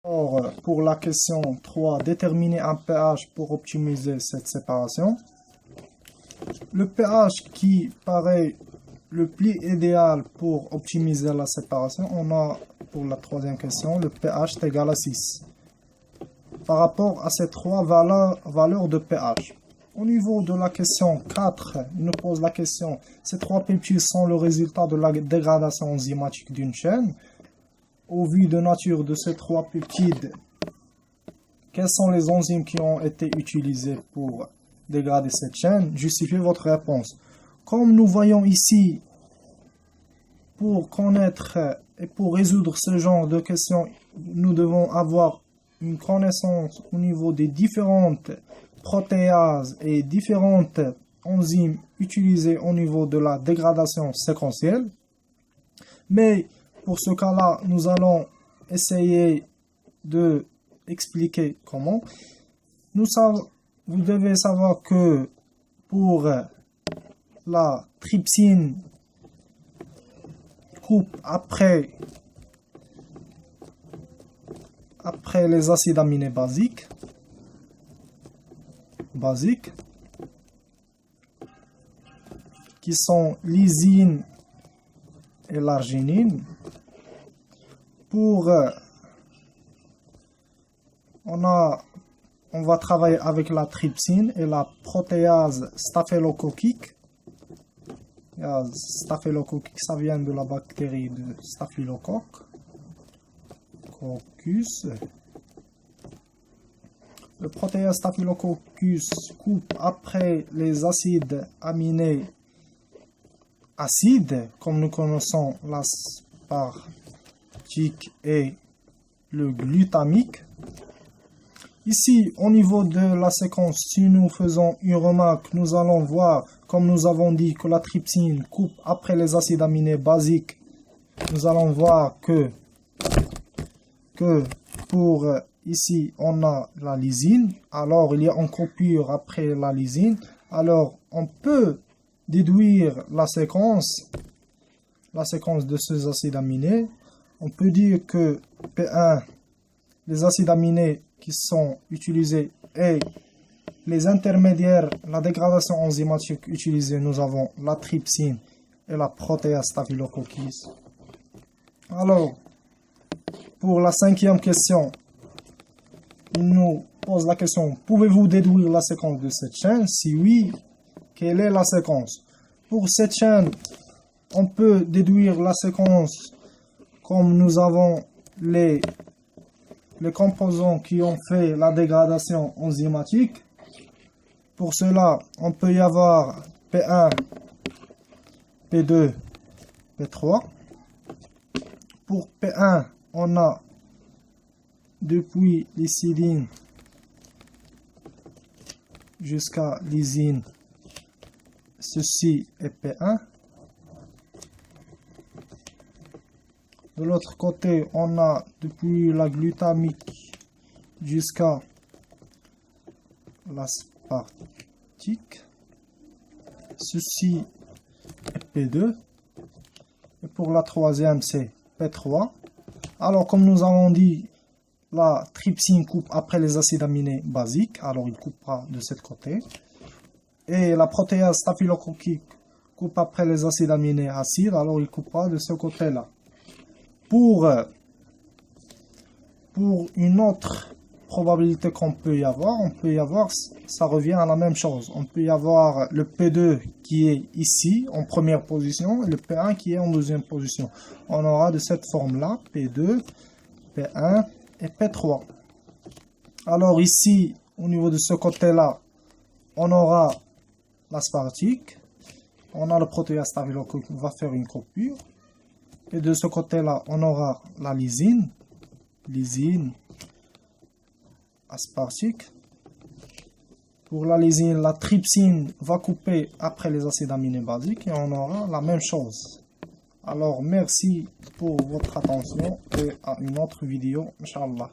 Alors, pour la question 3, déterminer un pH pour optimiser cette séparation. Le pH qui paraît le plus idéal pour optimiser la séparation, on a pour la troisième question, le pH est égal à 6. Par rapport à ces trois valeurs de pH. Au niveau de la question 4, il nous pose la question, ces trois peptides sont le résultat de la dégradation enzymatique d'une chaîne. Au vu de nature de ces trois peptides, quelles sont les enzymes qui ont été utilisées pour dégrader cette chaîne? Justifiez votre réponse. Comme nous voyons ici, pour connaître et pour résoudre ce genre de questions, nous devons avoir une connaissance au niveau des différentes protéases et différentes enzymes utilisées au niveau de la dégradation séquentielle. Mais pour ce cas-là, nous allons essayer de expliquer comment. Vous devez savoir que pour la trypsine coupe après les acides aminés basiques, qui sont lysine et l'arginine. On va travailler avec la trypsine et la protéase staphylococcique. Staphylococcique, ça vient de la bactérie de Staphylococcus. Le protéase Staphylococcus coupe après les acides aminés acides, comme nous connaissons l'aspartique et le glutamique. Ici, au niveau de la séquence, si nous faisons une remarque, nous allons voir, comme nous avons dit, que la trypsine coupe après les acides aminés basiques. Nous allons voir que pour ici, on a la lysine. Alors, il y a une coupure après la lysine. Alors, on peut déduire la séquence de ces acides aminés. On peut dire que P1, les acides aminés qui sont utilisés et les intermédiaires, la dégradation enzymatique utilisée, nous avons la trypsine et la protéase Staphylococcus. Alors, pour la cinquième question, il nous pose la question, pouvez-vous déduire la séquence de cette chaîne? Si oui, quelle est la séquence? Pour cette chaîne, on peut déduire la séquence comme nous avons les composants qui ont fait la dégradation enzymatique. Pour cela, on peut y avoir P1, P2, P3. Pour P1, on a depuis l'histidine jusqu'à lysine, ceci est P1. De l'autre côté, on a depuis la glutamique jusqu'à l'aspartique. Ceci est P2. Et pour la troisième, c'est P3. Alors, comme nous avons dit, la trypsine coupe après les acides aminés basiques. Alors, il coupera de ce côté. Et la protéase staphylococcique coupe après les acides aminés acides. Alors, il coupera de ce côté-là. Pour une autre probabilité qu'on peut y avoir, ça revient à la même chose. On peut y avoir le P2 qui est ici, en première position, et le P1 qui est en deuxième position. On aura de cette forme-là, P2, P1 et P3. Alors ici, au niveau de ce côté-là, on aura l'aspartique, on a le protéase staphylococcus, on va faire une coupure. Et de ce côté-là, on aura la lysine, aspartique. Pour la lysine, la trypsine va couper après les acides aminés basiques et on aura la même chose. Alors, merci pour votre attention et à une autre vidéo, Inch'Allah.